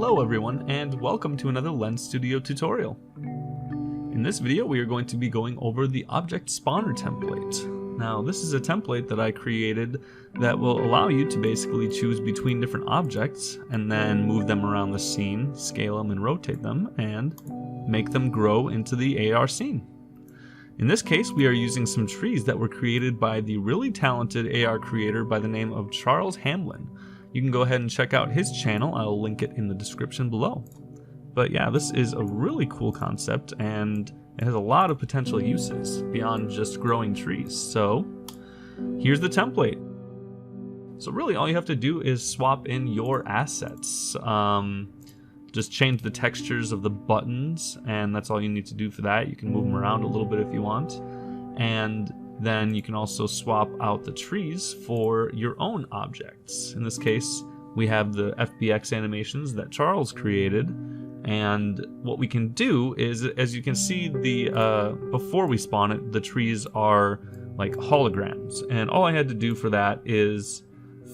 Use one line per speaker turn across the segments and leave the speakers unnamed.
Hello everyone, and welcome to another Lens Studio tutorial. In this video we are going to be going over the object spawner template. Now this is a template that I created that will allow you to basically choose between different objects and then move them around the scene, scale them and rotate them, and make them grow into the AR scene. In this case we are using some trees that were created by the really talented AR creator by the name of Charles Hamlin. You can go ahead and check out his channel, I'll link it in the description below. But yeah, this is a really cool concept and it has a lot of potential uses beyond just growing trees. So here's the template. So really all you have to do is swap in your assets. Just change the textures of the buttons, and that's all you need to do for that. You can move them around a little bit if you want. And then you can also swap out the trees for your own objects. In this case, we have the FBX animations that Charles created. And what we can do is, as you can see, before we spawn it, the trees are like holograms. And all I had to do for that is,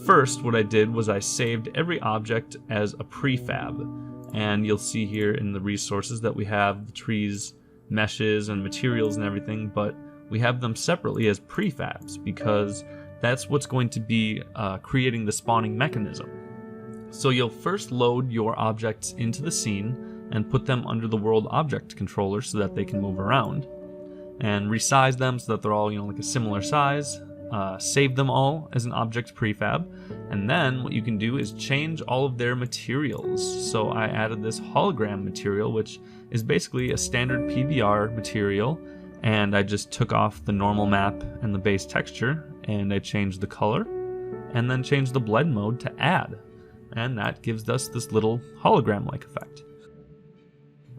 first what I did was I saved every object as a prefab. And you'll see here in the resources that we have the trees, meshes, and materials and everything, but we have them separately as prefabs because that's what's going to be creating the spawning mechanism. So you'll first load your objects into the scene and put them under the world object controller so that they can move around, and resize them so that they're all, like a similar size. Save them all as an object prefab, and then what you can do is change all of their materials. So I added this hologram material, which is basically a standard PBR material, and I just took off the normal map and the base texture, and I changed the color, and then changed the blend mode to add, and that gives us this little hologram-like effect.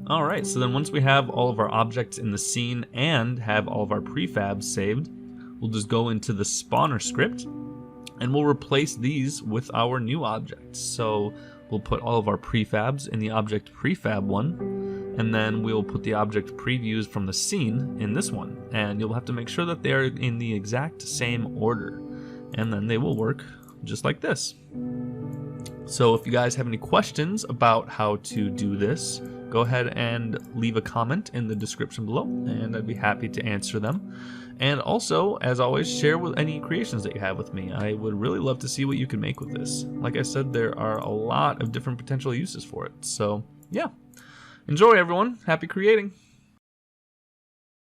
Alright, so then once we have all of our objects in the scene and have all of our prefabs saved, we'll just go into the spawner script and we'll replace these with our new objects. So we'll put all of our prefabs in the object prefab one, and then we'll put the object previews from the scene in this one. And you'll have to make sure that they are in the exact same order, and then they will work just like this. So if you guys have any questions about how to do this, go ahead and leave a comment in the description below, and I'd be happy to answer them. And also, as always, share with any creations that you have with me. I would really love to see what you can make with this. Like I said, there are a lot of different potential uses for it. So yeah, enjoy everyone. Happy creating.